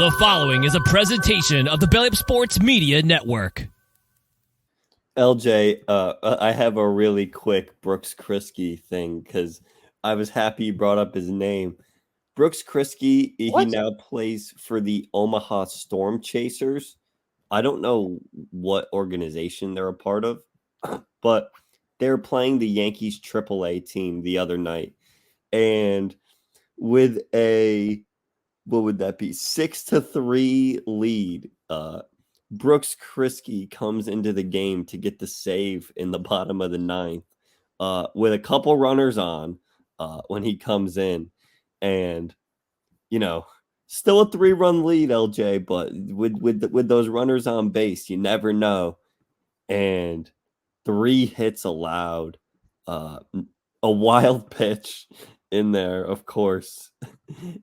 The following is a presentation of the Belly Up Sports Media Network. LJ, I have a really quick Brooks Kriske thing because I was happy you brought up his name. Brooks Kriske, he now plays for the Omaha Storm Chasers. I don't know what organization they're a part of, but they're playing the Yankees AAA team the other night. And with a, what would that be, 6-3 lead, Brooks Kriske comes into the game to get the save in the bottom of the ninth with a couple runners on when he comes in. And, you know, still a 3-run lead, LJ, but with those runners on base, you never know. And 3 hits allowed, a wild pitch in there, of course.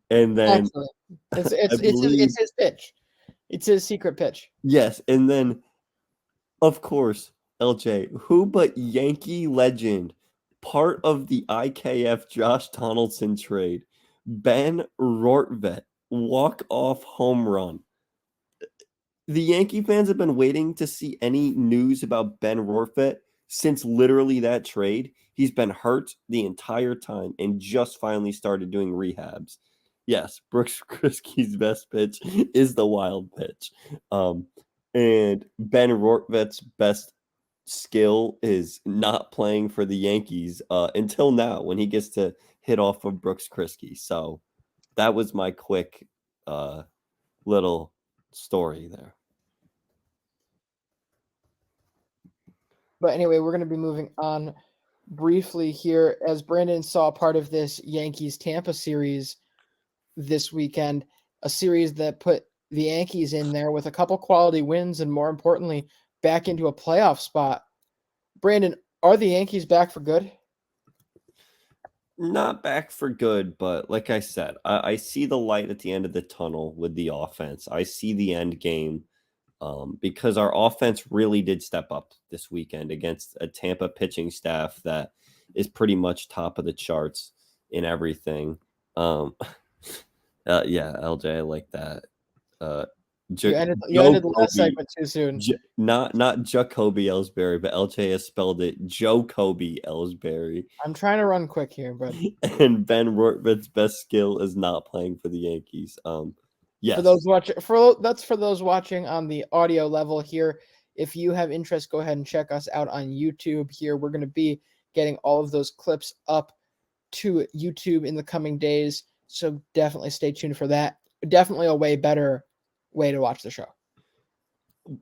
And then excellent. It's his pitch. It's his secret pitch. Yes, and then, of course, LJ, who but Yankee legend, part of the IKF Josh Donaldson trade, Ben Rortvedt, walk-off home run. The Yankee fans have been waiting to see any news about Ben Rortvedt since literally that trade. He's been hurt the entire time and just finally started doing rehabs. Yes, Brooks Kriske's best pitch is the wild pitch. And Ben Rortvedt's best skill is not playing for the Yankees until now when he gets to hit off of Brooks Kriske. So that was my quick little story there. But anyway, we're going to be moving on briefly here as Brandon saw part of this Yankees Tampa series this weekend, a series that put the Yankees in there with a couple quality wins and, more importantly, back into a playoff spot. Brandon, are the Yankees back for good? Not back for good, but like I said, I see the light at the end of the tunnel with the offense. I see the end game because our offense really did step up this weekend against a Tampa pitching staff that is pretty much top of the charts in everything. Yeah, LJ, I like that. You ended the last segment too soon. Not Jacoby Ellsbury, but LJ has spelled it Joe-Kobe Ellsbury. I'm trying to run quick here, but and Ben Rortvedt's best skill is not playing for the Yankees. Yes. For those watching on the audio level here, if you have interest, go ahead and check us out on YouTube here. We're going to be getting all of those clips up to YouTube in the coming days. So definitely stay tuned for that. Definitely a way better way to watch the show.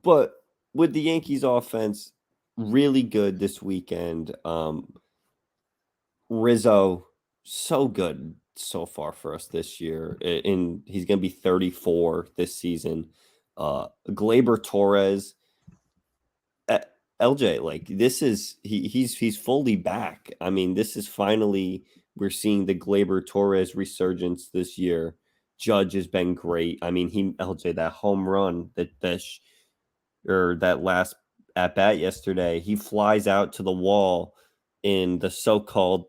But with the Yankees offense, really good this weekend. Rizzo, so good so far for us this year. And he's going to be 34 this season. Gleyber Torres, LJ, like this is he's fully back. I mean, this is finally we're seeing the Gleyber Torres resurgence this year. Judge has been great. I mean, LJ, that home run that last at bat yesterday, he flies out to the wall in the so-called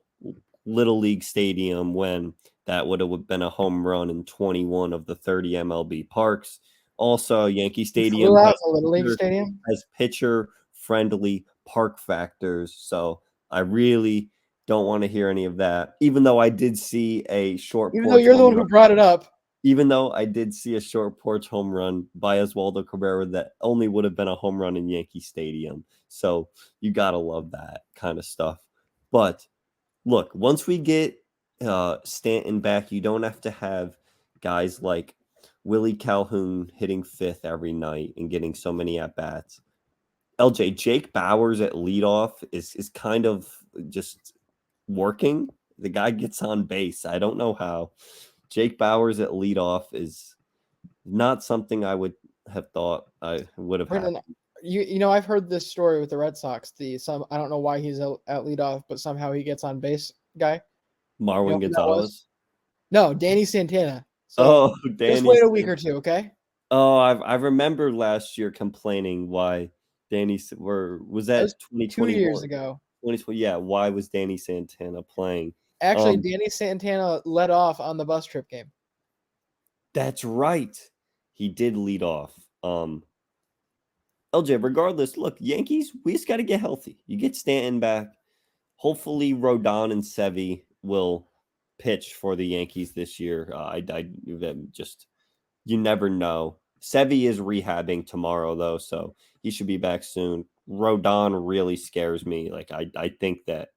Little League Stadium when that would have been a home run in 21 of the 30 MLB parks. Also, Yankee Stadium has pitcher-friendly park factors, so I really don't want to hear any of that. Even though I did see a short porch. Even though you're the one who brought it up. Even though I did see a short porch home run by Oswaldo Cabrera that only would have been a home run in Yankee Stadium. So you got to love that kind of stuff. But look, once we get Stanton back, you don't have to have guys like Willie Calhoun hitting fifth every night and getting so many at-bats. LJ, Jake Bauers at leadoff is kind of just working. The guy gets on base. I don't know how. Jake Bauers at leadoff is not something I would have thought I would have had. You know, I've heard this story with the Red Sox. I don't know why he's at leadoff, but somehow he gets on base guy. Marwin Gonzalez? No, Danny Santana. So Danny. Just wait a week or two, okay? Oh, I remember last year complaining why Danny was that 2021? 2 years ago. 2020, yeah, why was Danny Santana playing? Actually, Danny Santana led off on the bus trip game. That's right. he did lead off. LJ, regardless, look, Yankees, we just got to get healthy. You get Stanton back. Hopefully, Rodon and Sevy will pitch for the Yankees this year. Just you never know. Sevy is rehabbing tomorrow though, so he should be back soon. Rodon really scares me. Like I think that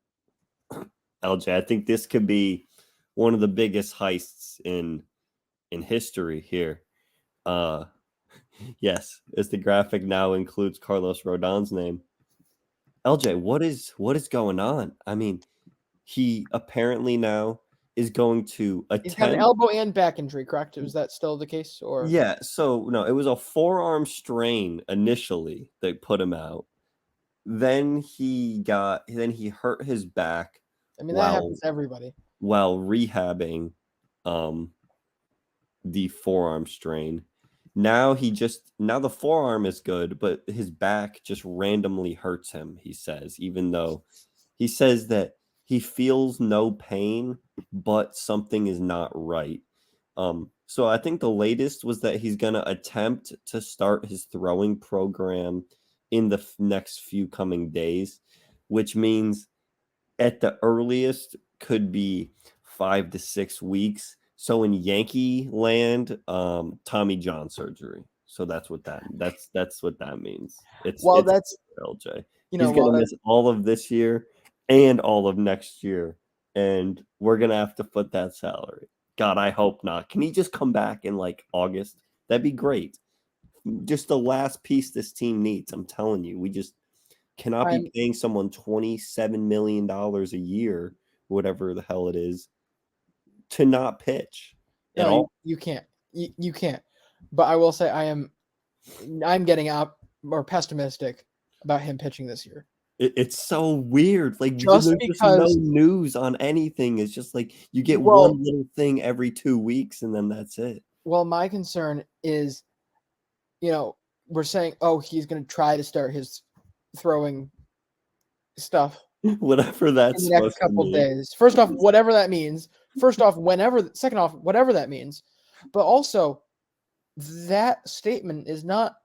LJ, I think this could be one of the biggest heists in history here. Yes, as the graphic now includes Carlos Rodon's name. LJ, what is going on? I mean, he apparently now is going to He's got an attempt. elbow and back injury, correct? Is that still the case? Or Yeah, so no, it was a forearm strain initially that put him out. Then he hurt his back I mean, that happens to everybody. while rehabbing the forearm strain. Now the forearm is good, but his back just randomly hurts him, he says, even though he says that he feels no pain, but something is not right. So I think the latest was that he's going to attempt to start his throwing program in the next few coming days, which means at the earliest could be 5 to 6 weeks. So in Yankee land, Tommy John surgery. So that's what that means. It's LJ. He's going to miss all of this year and all of next year, and we're going to have to foot that salary. God, I hope not. Can he just come back in like August? That'd be great. Just the last piece this team needs. I'm telling you, we just cannot be paying someone $27 million a year, whatever the hell it is, to not pitch at all. You can't. You can't. But I will say I'm getting up more pessimistic about him pitching this year. It's so weird. Like just because no news on anything. It's just like you get one little thing every 2 weeks and then that's it. Well, my concern is, we're saying, he's going to try to start his throwing stuff. Whatever that's in the next couple of days. First off, whatever that means. First off, second off, whatever that means. But also, that statement is not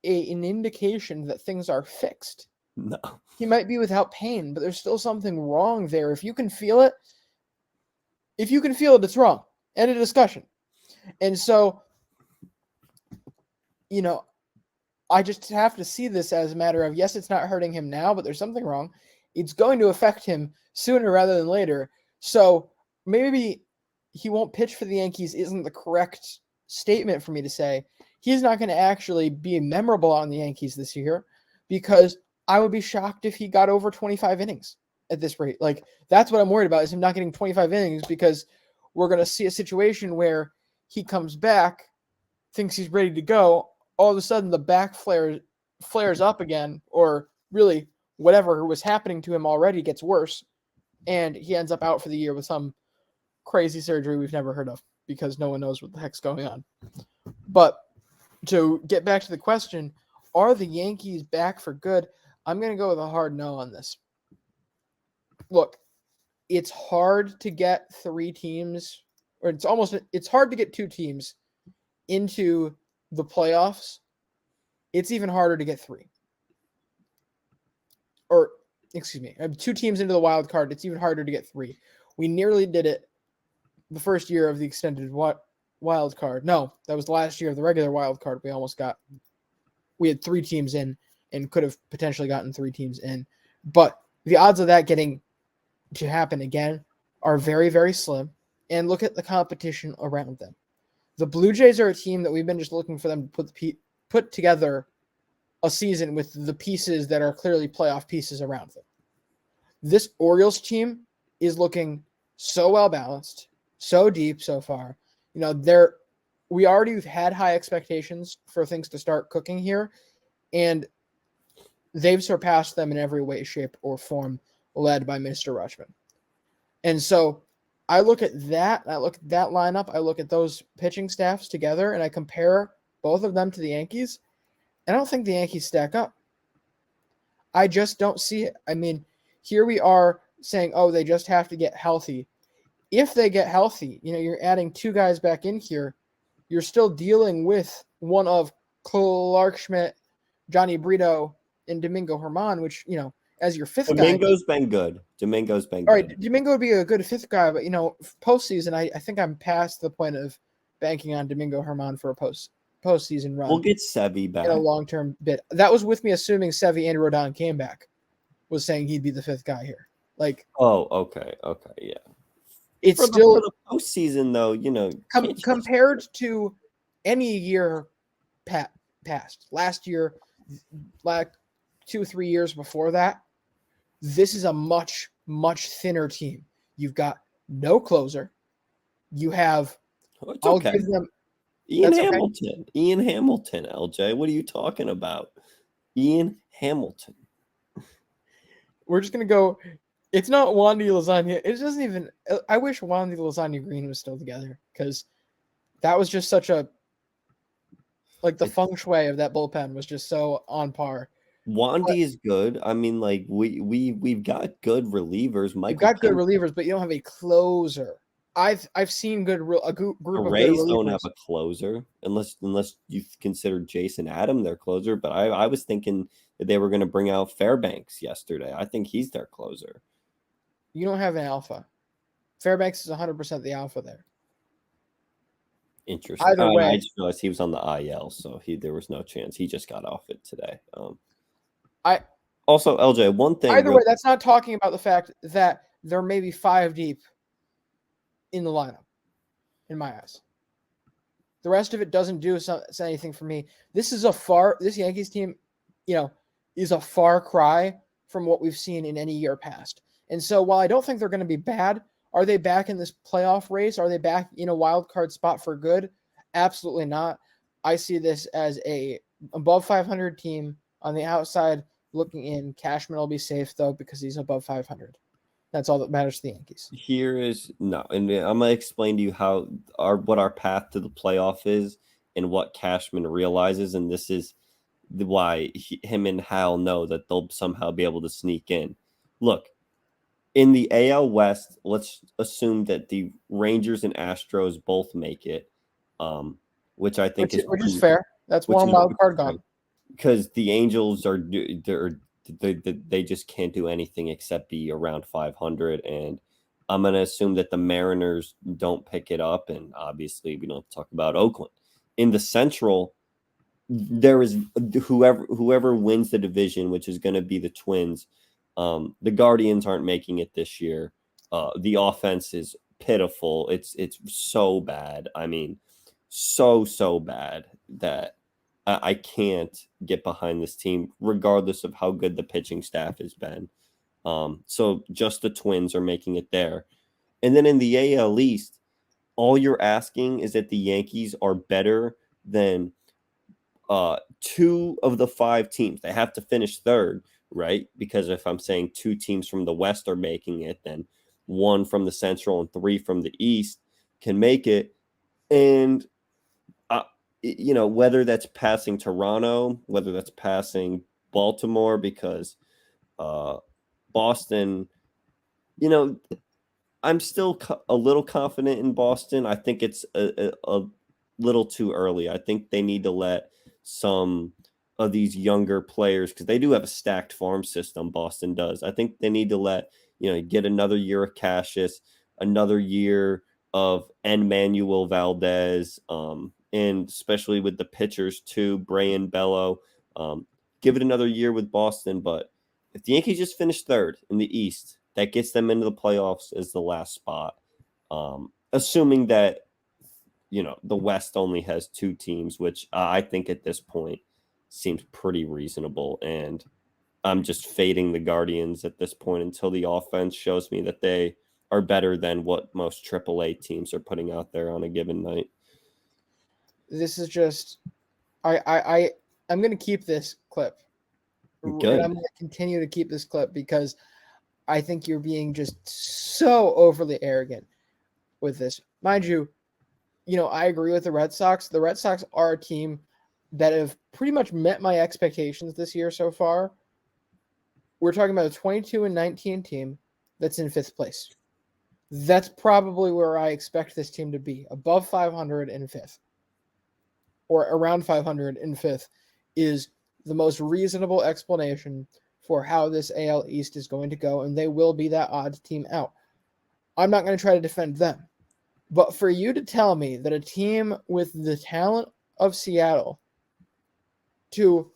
an indication that things are fixed. No. He might be without pain, but there's still something wrong there. If you can feel it, it's wrong. End of discussion. And so, I just have to see this as a matter of, yes, it's not hurting him now, but there's something wrong. It's going to affect him sooner rather than later. So maybe he won't pitch for the Yankees isn't the correct statement for me to say. He's not going to actually be memorable on the Yankees this year, because I would be shocked if he got over 25 innings at this rate. Like, that's what I'm worried about, is him not getting 25 innings, because we're going to see a situation where he comes back, thinks he's ready to go. All of a sudden the back flares up again, or really whatever was happening to him already gets worse, and he ends up out for the year with some crazy surgery we've never heard of, because no one knows what the heck's going on. But to get back to the question, are the Yankees back for good? I'm going to go with a hard no on this. Look, it's hard to get 3 teams, or it's hard to get 2 teams into the playoffs. It's even harder to get 3. Or, excuse me, 2 teams into the wild card. It's even harder to get 3. We nearly did it the first year of the extended wild card. No, that was the last year of the regular wild card. We had 3 teams in and could have potentially gotten 3 teams in. But the odds of that getting to happen again are very, very slim. And look at the competition around them. The Blue Jays are a team that we've been just looking for them to put together a season with the pieces that are clearly playoff pieces around them. This Orioles team is looking so well balanced, so deep so far. We already had high expectations for things to start cooking here, and they've surpassed them in every way, shape, or form, led by Mr. Rutschman. And so I look at that, I look at that lineup, I look at those pitching staffs together, and I compare both of them to the Yankees. I don't think the Yankees stack up. I just don't see it. I mean, here we are saying, they just have to get healthy. If they get healthy, you're adding 2 guys back in here, you're still dealing with one of Clark Schmidt, Johnny Brito, and Domingo Germán, which, as your fifth guy. Domingo's been good. Domingo's been good. All right, Domingo would be a good fifth guy, but, postseason, I think I'm past the point of banking on Domingo Germán for a postseason run. We'll get Sevy back. In a long-term bid. That was with me assuming Sevy and Rodon came back, was saying he'd be the fifth guy here. Oh, okay, yeah. It's for still the postseason, though. Compared to any year past, last year, like 2 or 3 years before that, this is a much, much thinner team. You've got no closer. You have. I'll give them. Ian Hamilton. Okay. Ian Hamilton, LJ. What are you talking about? Ian Hamilton. We're just going to go. It's not Wandy Lasagna. It doesn't even. I wish Wandy Lasagna Green was still together because that was just such a. The feng shui of that bullpen was just so on par. Wandy is good. I mean, we've got good relievers. You've got good relievers, but you don't have a closer. I've seen a group of good Rays don't have a closer unless you consider Jason Adam their closer. But I was thinking that they were going to bring out Fairbanks yesterday. I think he's their closer. You don't have an alpha. Fairbanks is 100% the alpha there. Interesting. Either way, I just realized he was on the IL, so there was no chance. He just got off it today. Also, LJ, one thing. Either way, that's not talking about the fact that they're maybe 5 deep in the lineup, in my eyes. The rest of it doesn't do anything for me. This Yankees team, is a far cry from what we've seen in any year past. And so while I don't think they're going to be bad, are they back in this playoff race? Are they back in a wild card spot for good? Absolutely not. I see this as a above 500 team on the outside looking in. Cashman will be safe, though, because he's above 500. That's all that matters to the Yankees. And I'm going to explain to you what our path to the playoff is and what Cashman realizes, and this is why him and Hal know that they'll somehow be able to sneak in. Look, in the AL West, let's assume that the Rangers and Astros both make it, which I think is fair. That's one wild card gone. Because the Angels they just can't do anything except be around 500, and I'm going to assume that the Mariners don't pick it up, and obviously we don't talk about Oakland. In the Central, there is whoever wins the division, which is going to be the Twins. The Guardians aren't making it this year. The offense is pitiful. It's so bad. I mean, so bad that I can't get behind this team, regardless of how good the pitching staff has been. So just the Twins are making it there. And then in the AL East, all you're asking is that the Yankees are better than 2 of the 5 teams. They have to finish third, right? Because if I'm saying 2 teams from the West are making it, then 1 from the Central and 3 from the East can make it. And whether that's passing Toronto, whether that's passing Baltimore, because Boston, I'm still a little confident in Boston. I think it's a little too early. I think they need to let some of these younger players, because they do have a stacked farm system. Boston does. I think they need to let, get another year of Cassius, another year of Emmanuel Valdez, and especially with the pitchers too, Brian Bello. Give it another year with Boston. But if the Yankees just finish third in the East, that gets them into the playoffs as the last spot. Assuming that, the West only has 2 teams, which I think at this point seems pretty reasonable. And I'm just fading the Guardians at this point until the offense shows me that they are better than what most AAA teams are putting out there on a given night. This is just, I'm going to keep this clip. Good. And I'm going to continue to keep this clip because I think you're being just so overly arrogant with this. Mind you, I agree with the Red Sox. The Red Sox are a team that have pretty much met my expectations this year so far. We're talking about a 22-19 team that's in 5th place. That's probably where I expect this team to be, above 500 and 5th. or around 500 in fifth is the most reasonable explanation for how this AL East is going to go, and they will be that odd team out. I'm not going to try to defend them. But for you to tell me that a team with the talent of Seattle to,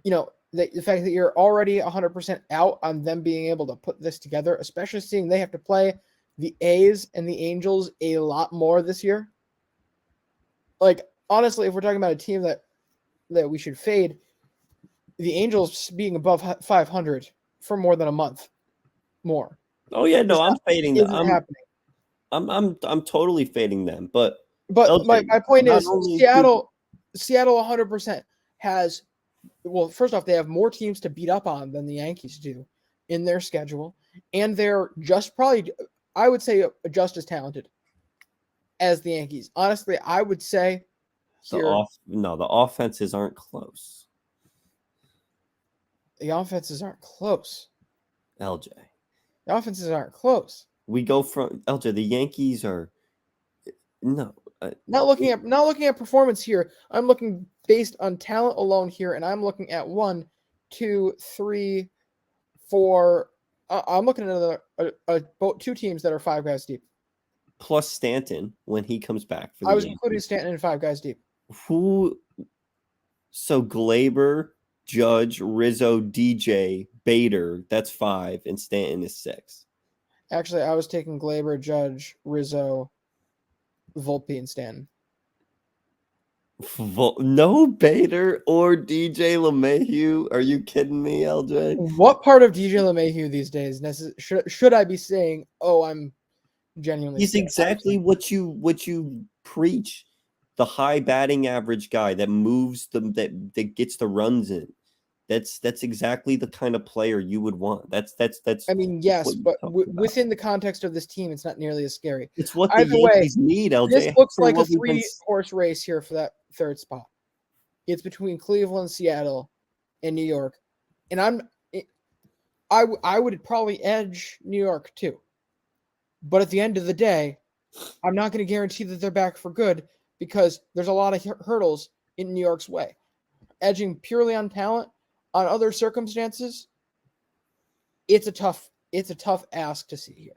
the fact that you're already 100% out on them being able to put this together, especially seeing they have to play the A's and the Angels a lot more this year. Like, honestly, if we're talking about a team that we should fade, the Angels being above 500 for more than a month more. Oh yeah, no, I'm fading them. Isn't happening. I'm totally fading them. But my point is only Seattle 100% has. Well, first off, they have more teams to beat up on than the Yankees do in their schedule, and they're just probably, I would say, just as talented as the Yankees. Honestly, I would say the offenses aren't close. The offenses aren't close. LJ. The offenses aren't close. We go from LJ. The Yankees are no. Not looking at performance here. I'm looking based on talent alone here, and I'm looking at 1, 2, 3, 4. I'm looking at two teams that are 5 guys deep. Plus Stanton when he comes back for the I was Yankees. including Stanton in 5 guys deep. So Glaber, Judge, Rizzo, DJ, Bader. That's 5, and Stanton is 6. Actually, I was taking Glaber, Judge, Rizzo, Volpe, and Stanton. No Bader or DJ LeMahieu? Are you kidding me, LJ? What part of DJ LeMahieu these days should I be saying? Oh, I'm genuinely. He's exactly what you preach. The high batting average guy that moves them, that gets the runs in. That's exactly the kind of player you would want. That's. I mean, yes, but within the context of this team, it's not nearly as scary. It's what the Yankees need, LJ. This looks like a 3-horse race here for that 3rd spot. It's between Cleveland, Seattle, and New York, and I would probably edge New York too. But at the end of the day, I'm not going to guarantee that they're back for good because there's a lot of hurdles in New York's way. Edging purely on talent. On other circumstances, it's a tough ask to see here.